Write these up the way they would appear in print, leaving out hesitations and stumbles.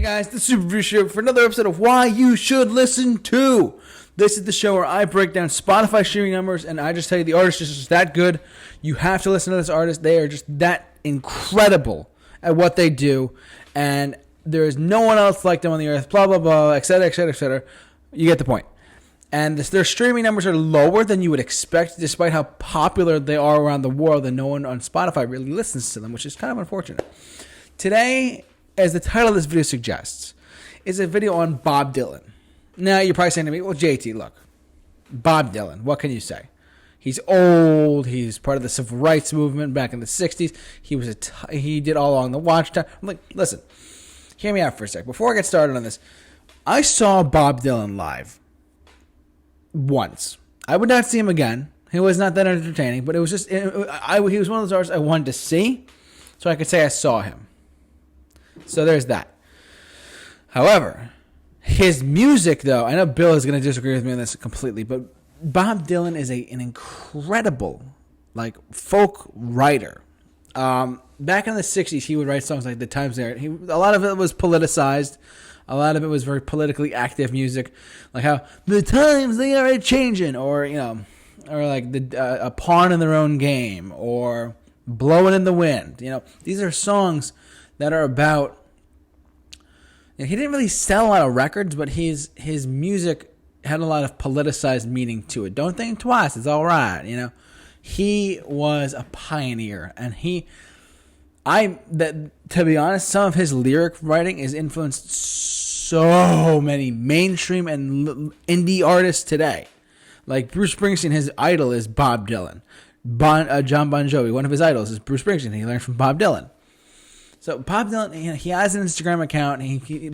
Hey guys, the Super Review Show for another episode of Why You Should Listen To. This is the show where I break down Spotify streaming numbers and I just tell you the artist is just that good. You have to listen to this artist. They are just that incredible at what they do. And there is no one else like them on the earth, blah, blah, blah, etc., etc., etc. You get the point. And their streaming numbers are lower than you would expect, despite how popular they are around the world, and no one on Spotify really listens to them, which is kind of unfortunate. Today, as the title of this video suggests, is a video on Bob Dylan. Now, you're probably saying to me, well, JT, look, Bob Dylan, what can you say? He's old. He's part of the civil rights movement back in the 60s. He did All Along the Watchtower. I'm like, listen, hear me out for a sec. Before I get started on this, I saw Bob Dylan live once. I would not see him again. He was not that entertaining, but it was just, he was one of those artists I wanted to see, so I could say I saw him. So there's that. However, his music, though, I know Bill is going to disagree with me on this completely, but Bob Dylan is an incredible, folk writer. Back in the 60s, he would write songs like The Times There. A lot of it was politicized. A lot of it was very politically active music, like how the times they are changing, or like a pawn in their own game, or Blowing in the Wind. These are songs that are about. He didn't really sell a lot of records, but his music had a lot of politicized meaning to it. Don't think twice; it's all right. He was a pioneer, and to be honest, some of his lyric writing has influenced so many mainstream and indie artists today. Like Bruce Springsteen, his idol is Bob Dylan. John Bon Jovi, one of his idols is Bruce Springsteen. He learned from Bob Dylan. So Bob Dylan, he has an Instagram account,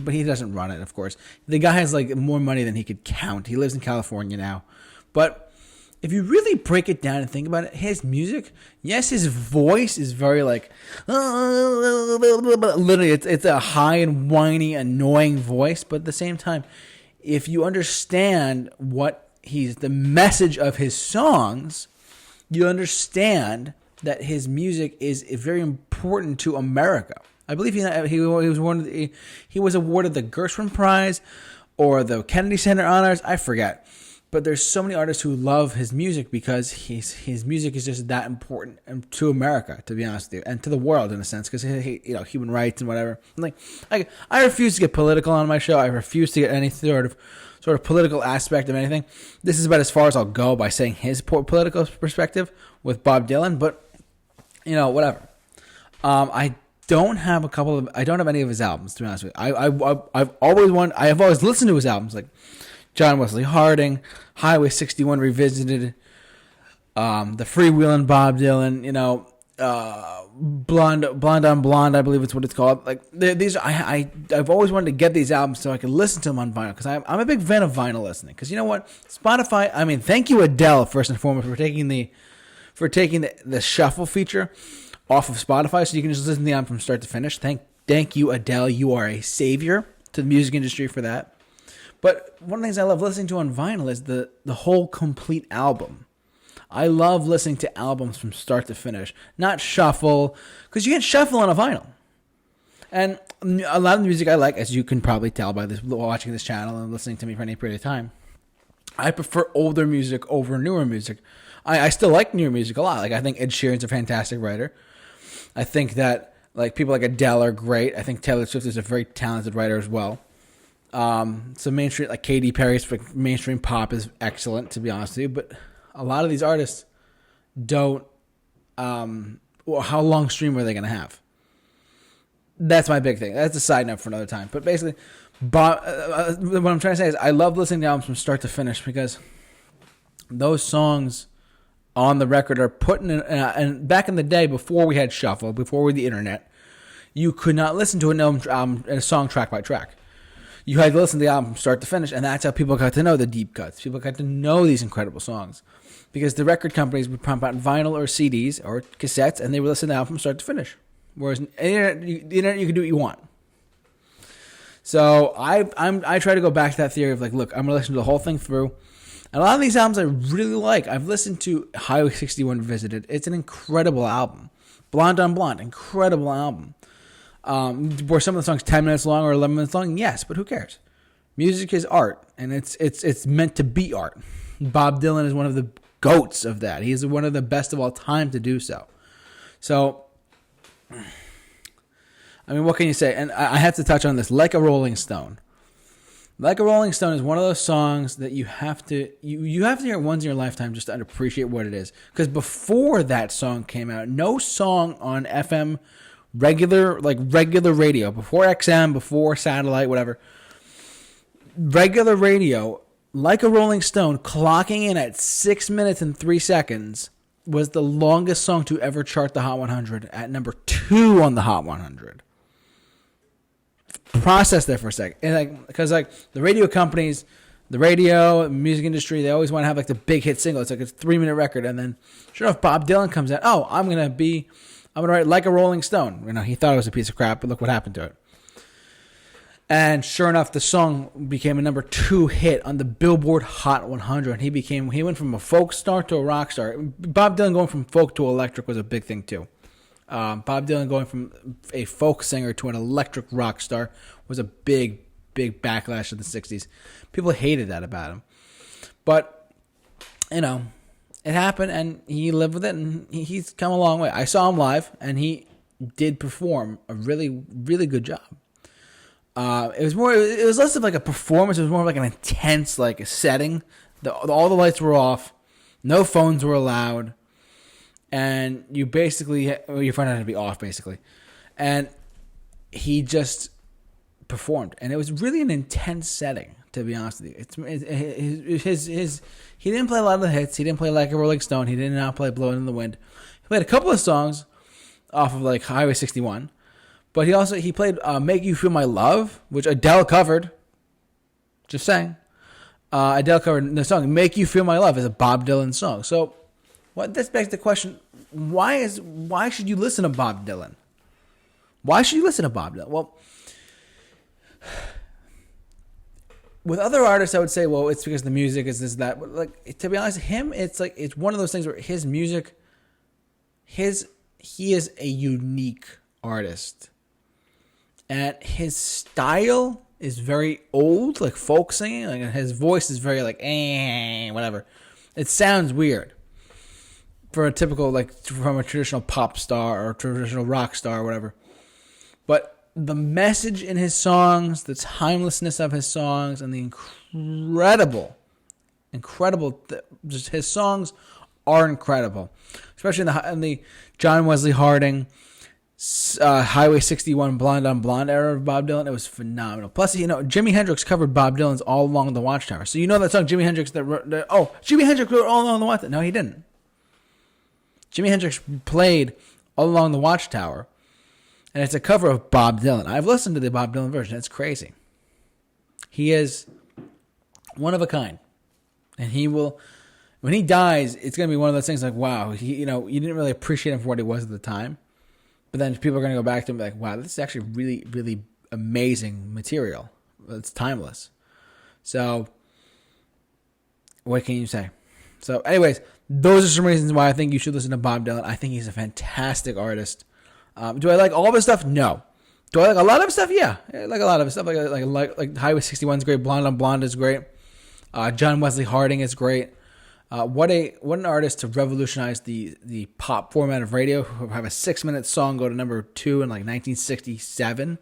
but he doesn't run it, of course. The guy has more money than he could count. He lives in California now. But if you really break it down and think about it, his music, yes, his voice is very literally, it's a high and whiny, annoying voice. But at the same time, if you understand the message of his songs, you understand that his music is very important to America. I believe he was awarded the Gershwin Prize or the Kennedy Center Honors. I forget. But there's so many artists who love his music because his music is just that important to America, to be honest with you, and to the world in a sense, because human rights and whatever. I refuse to get political on my show. I refuse to get any sort of political aspect of anything. This is about as far as I'll go by saying his political perspective with Bob Dylan, but whatever. I don't have any of his albums, to be honest with you. I've always listened to his albums, like John Wesley Harding, Highway 61 Revisited, the Freewheelin' Bob Dylan, Blonde on Blonde, I believe it's what it's called. I've always wanted to get these albums so I can listen to them on vinyl, because I'm a big fan of vinyl listening. Because you know what, Spotify. Thank you Adele first and foremost for taking the shuffle feature off of Spotify, so you can just listen to the album from start to finish. Thank you Adele. You are a savior to the music industry for that. But one of the things I love listening to on vinyl is the whole complete album. I love listening to albums from start to finish, not shuffle, because you can't shuffle on a vinyl. And a lot of the music I like, as you can probably tell by watching this channel and listening to me for any period of time, I prefer older music over newer music. I still like newer music a lot. I think Ed Sheeran's a fantastic writer. I think that people like Adele are great. I think Taylor Swift is a very talented writer as well. So mainstream, like Katy Perry's mainstream pop is excellent, to be honest with you. But a lot of these artists don't. How long stream are they going to have? That's my big thing. That's a side note for another time. But basically, what I'm trying to say is I love listening to albums from start to finish, because those songs on the record are put in. And back in the day, before we had shuffle, before we had the internet, you could not listen to a song track by track. You had to listen to the album from start to finish, and that's how people got to know the deep cuts. People got to know these incredible songs, because the record companies would pump out vinyl or CDs or cassettes, and they would listen to the album from start to finish. Whereas the internet, you can do what you want. So I try to go back to that theory of look, I'm going to listen to the whole thing through. And a lot of these albums I really like. I've listened to Highway 61 Revisited. It's an incredible album. Blonde on Blonde, incredible album. Were some of the songs 10 minutes long or 11 minutes long? Yes, but who cares? Music is art, and it's meant to be art. Bob Dylan is one of the goats of that. He's one of the best of all time to do so. So, I mean, what can you say? And I have to touch on this. Like a Rolling Stone. Like a Rolling Stone is one of those songs that you have to hear it once in your lifetime just to appreciate what it is. Because before that song came out, no song on FM, regular radio, before XM, before satellite, whatever, regular radio, Like a Rolling Stone, clocking in at 6 minutes and 3 seconds, was the longest song to ever chart the Hot 100 at number 2 on the Hot 100. Process there for a second. And because the radio companies, the radio, music industry, they always want to have the big hit single. It's a 3-minute record. And then sure enough, Bob Dylan comes out. Oh, I'm going to write Like a Rolling Stone. He thought it was a piece of crap, but look what happened to it. And sure enough, the song became a number 2 hit on the Billboard Hot 100. He went from a folk star to a rock star. Bob Dylan going from folk to electric was a big thing too. Bob Dylan going from a folk singer to an electric rock star was a big, big backlash in the 60s. People hated that about him. But, it happened, and he lived with it, and he's come a long way. I saw him live, and he did perform a really, really good job. It was less of a performance. It was more of an intense setting. All the lights were off. No phones were allowed. And you basically, your phone had to be off basically. And he just performed. And it was really an intense setting, to be honest with you. He didn't play a lot of the hits. He didn't play Like a Rolling Stone. He did not play Blowing in the Wind. He played a couple of songs off of Highway 61. But he played Make You Feel My Love, which Adele covered. Just saying. Adele covered the song Make You Feel My Love is a Bob Dylan song. So this begs the question, why should you listen to Bob Dylan? Why should you listen to Bob Dylan? Well, with other artists, I would say, well, it's because the music is this, that. But to be honest, it's one of those things where his music, he is a unique artist. And his style is very old, folk singing. His voice is very whatever. It sounds weird for a typical, from a traditional pop star or traditional rock star or whatever. But the message in his songs, the timelessness of his songs, and the incredible, just his songs are incredible. Especially in the John Wesley Harding, Highway 61 Blonde on Blonde era of Bob Dylan. It was phenomenal. Plus, Jimi Hendrix covered Bob Dylan's All Along the Watchtower. So that song Jimi Hendrix Jimi Hendrix wrote All Along the Watchtower. No, he didn't. Jimi Hendrix played All Along the Watchtower, and it's a cover of Bob Dylan. I've listened to the Bob Dylan version. It's crazy. He is one of a kind, and he will. When he dies, it's going to be one of those things wow, you didn't really appreciate him for what he was at the time. But then people are going to go back to him and be wow, this is actually really, really amazing material. It's timeless. So, what can you say? So, anyways, those are some reasons why I think you should listen to Bob Dylan. I think he's a fantastic artist. Do I like all of his stuff? No. Do I like a lot of his stuff? Yeah. I like a lot of his stuff. Like Highway 61 is great. Blonde on Blonde is great. John Wesley Harding is great. What an artist to revolutionize the pop format of radio. Who have a 6-minute song go to number 2 in 1967.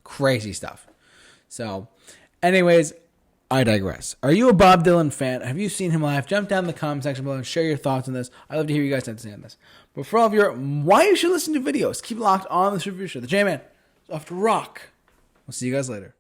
Crazy stuff. So, anyways, I digress. Are you a Bob Dylan fan? Have you seen him live? Jump down in the comment section below and share your thoughts on this. I'd love to hear you guys have to say on this. But for all of your why you should listen to videos, keep locked on the Super Review Show. The J-Man is off to rock. We'll see you guys later.